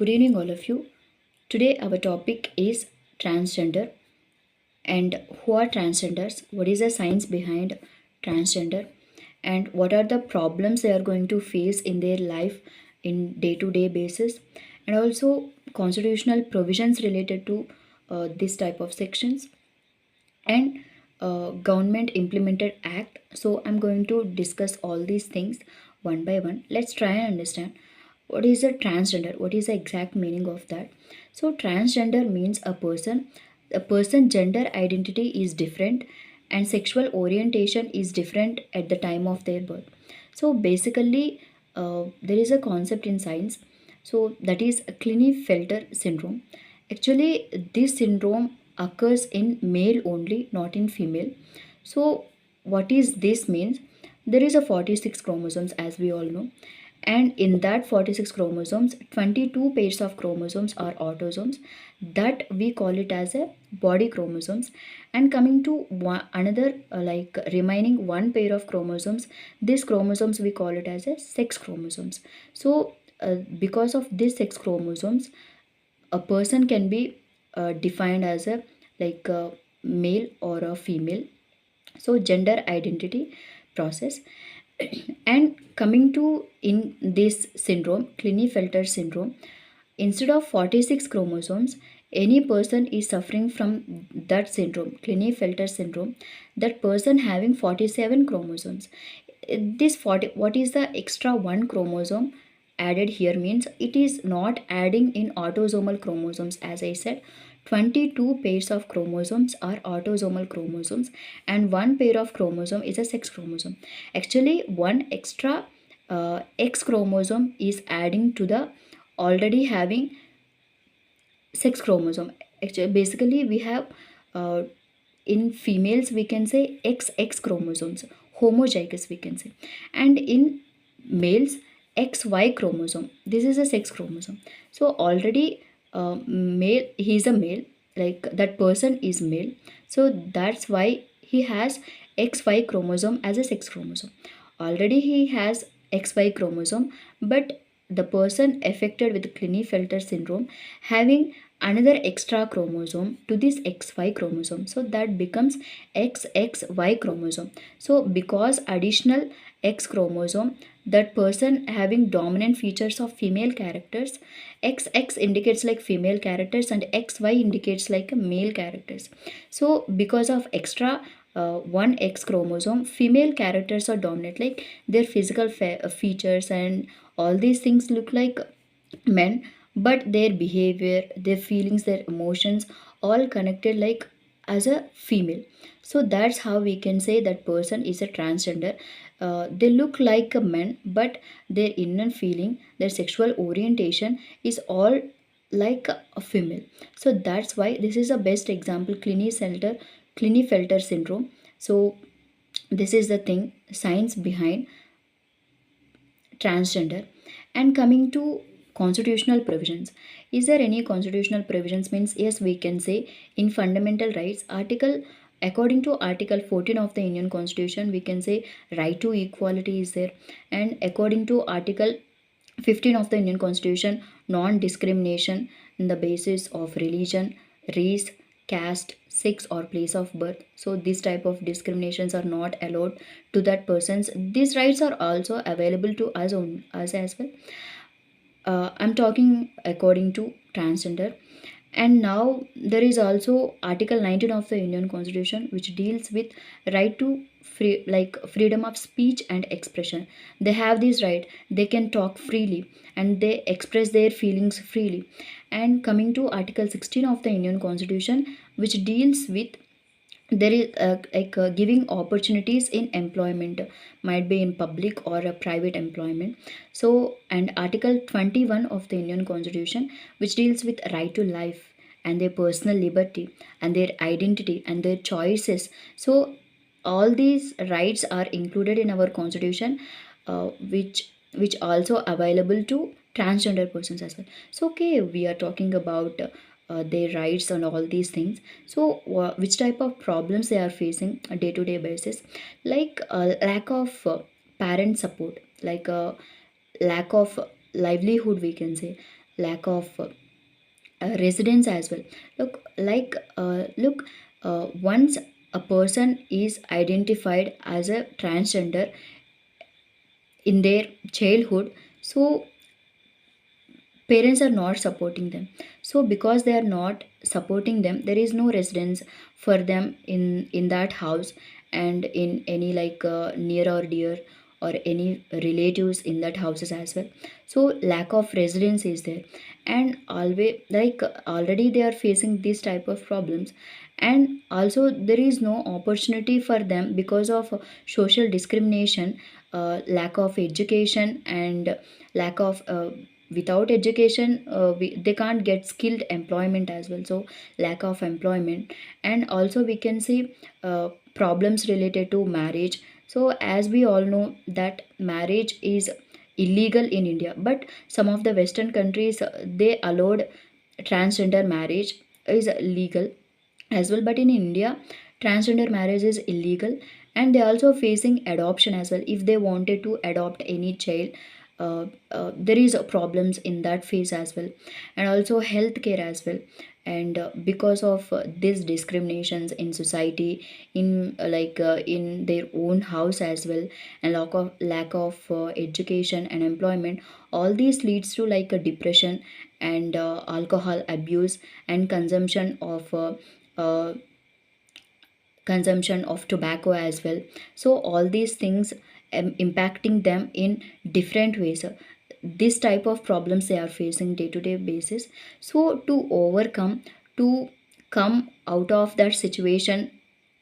Good evening, all of you. Today, our topic is transgender and who are transgenders, what is the science behind transgender, and what are the problems they are going to face in their life in day to day basis, and also constitutional provisions related to this type of sections and government implemented act. So, I'm going to discuss all these things one by one. Let's try and understand what is a transgender, what is the exact meaning of that. So transgender means a person gender identity is different and sexual orientation is different at the time of their birth. So basically, there is a concept in science, so that is a Klinefelter syndrome. Actually, this syndrome occurs in male only, not in female. So what is this means? There is a 46 chromosomes, as we all know, and in that 46 chromosomes, 22 pairs of chromosomes are autosomes, that we call it as a body chromosomes. And coming to another like remaining one pair of chromosomes, these chromosomes we call it as a sex chromosomes. So because of these sex chromosomes, a person can be defined as a like a male or a female. So gender identity process. And coming to in this syndrome, Klinefelter syndrome, instead of 46 chromosomes, any person is suffering from that syndrome, Klinefelter syndrome, that person having 47 chromosomes. This 40, what is the extra one chromosome added here means it is not adding in autosomal chromosomes. As I said, 22 pairs of chromosomes are autosomal chromosomes and one pair of chromosome is a sex chromosome. Actually, one extra X chromosome is adding to the already having sex chromosome. Actually, basically, we have uh, in females we can say XX chromosomes, homozygous we can say, and in males XY chromosome. This is a sex chromosome. So already male, he is a male, like that person is male. So that's why he has XY chromosome as a sex chromosome. Already he has XY chromosome, but the person affected with Klinefelter syndrome having another extra chromosome to this XY chromosome, so that becomes XXY chromosome. So because additional X chromosome, that person having dominant features of female characters, XX indicates like female characters and XY indicates like male characters. So because of extra one X chromosome, female characters are dominant, like their physical features and all these things look like men, but their behavior, their feelings, their emotions, all connected like as a female. So that's how we can say that person is a transgender. They look like a man, but their inner feeling, their sexual orientation is all like a female. So that's why this is a best example, Klinefelter syndrome. So this is the thing, science behind transgender. And coming to constitutional provisions, is there any constitutional provisions means? Yes, we can say in fundamental rights, article, according to article 14 of the Indian Constitution, we can say right to equality is there. And according to article 15 of the Indian Constitution, non discrimination in the basis of religion, race, caste, sex, or place of birth. So these type of discriminations are not allowed to that persons. These rights are also available to us on us as well. I'm talking according to transgender. And now there is also article 19 of the Indian Constitution, which deals with right to free, like freedom of speech and expression. They have this right, they can talk freely and they express their feelings freely. And coming to article 16 of the Indian Constitution, which deals with there is giving opportunities in employment, might be in public or a private employment. So and article 21 of the Indian Constitution, which deals with right to life and their personal liberty and their identity and their choices. So all these rights are included in our constitution, which also available to transgender persons as well. So okay, we are talking about their rights and all these things. So which type of problems they are facing a day-to-day basis, like lack of parent support, like lack of livelihood we can say, lack of residence as well. Once a person is identified as a transgender in their childhood, so parents are not supporting them. So because they are not supporting them, there is no residence for them in that house, and in any near or dear or any relatives in that houses as well. So lack of residence is there, and always already they are facing this type of problems. And also there is no opportunity for them because of social discrimination, lack of education, and lack of without education, they can't get skilled employment as well. So lack of employment. And also we can see problems related to marriage. So as we all know that marriage is illegal in India, but some of the western countries, they allowed transgender marriage is legal as well. But in India, transgender marriage is illegal, and they're also facing adoption as well. If they wanted to adopt any child, there is problems in that phase as well. And also healthcare as well. And because of these discriminations in society, in their own house as well, and lack of education and employment, all these leads to like a depression, and alcohol abuse, and uh, consumption of tobacco as well. So all these things impacting them in different ways. This type of problems they are facing day to day basis. So to overcome, to come out of that situation,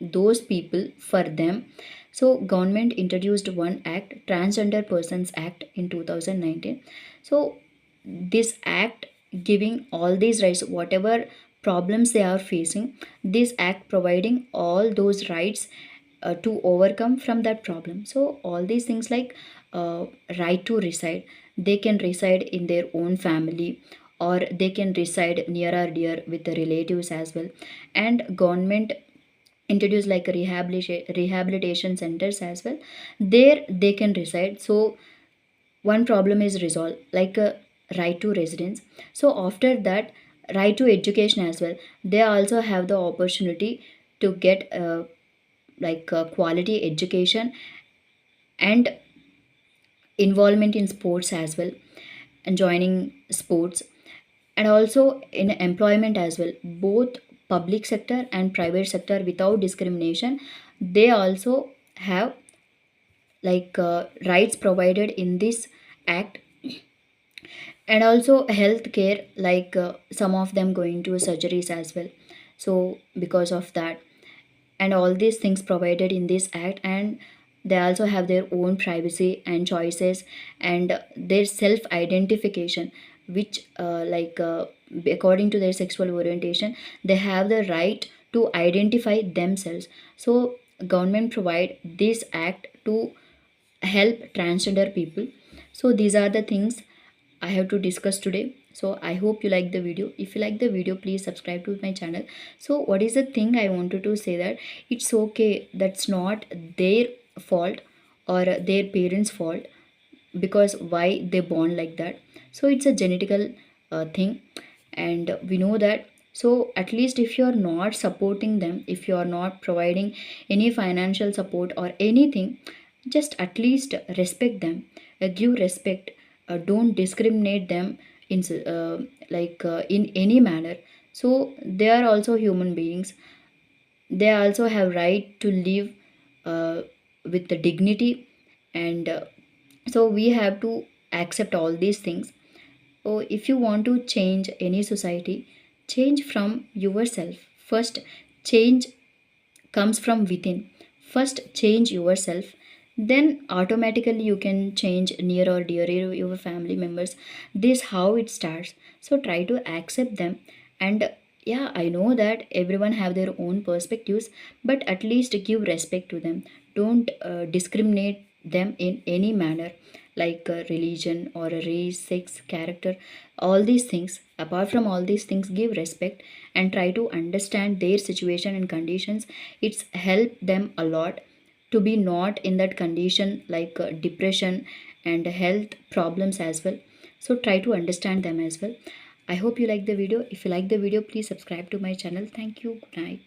those people for them, so government introduced one act, Transgender Persons Act, in 2019. So this act giving all these rights, whatever problems they are facing, this act providing all those rights to overcome from that problem. So all these things right to reside, they can reside in their own family, or they can reside near or dear with the relatives as well. And government introduce like a rehabilitation centers as well, there they can reside. So one problem is resolved, like a right to residence. So after that, right to education as well, they also have the opportunity to get quality education, and involvement in sports as well, and joining sports. And also in employment as well, both public sector and private sector without discrimination, they also have rights provided in this act. And also healthcare, some of them going to surgeries as well. So because of that, and all these things provided in this act, and they also have their own privacy and choices, and their self identification, which according to their sexual orientation, they have the right to identify themselves. So government provide this act to help transgender people. So these are the things I have to discuss today. So I hope you like the video. If you like the video, please subscribe to my channel. So what is the thing I wanted to say, that it's okay, that's not their fault or their parents fault, because why they born like that. So it's a genetical thing, and we know that. So at least if you are not supporting them, if you are not providing any financial support or anything, just at least respect them, give respect, don't discriminate them in any manner. So they are also human beings, they also have right to live uh, with the dignity. And so we have to accept all these things. So if you want to change any society, change from yourself first. Change comes from within. First change yourself, then automatically you can change near or dear your family members. This how it starts. So try to accept them. And yeah, I know that everyone have their own perspectives, but at least give respect to them. Don't discriminate them in any manner, religion or a race, sex, character, all these things. Apart from all these things, give respect and try to understand their situation and conditions. It's helped them a lot to be not in that condition, depression and health problems as well. So try to understand them as well. I hope you like the video. If you like the video, please subscribe to my channel. Thank you. Good night.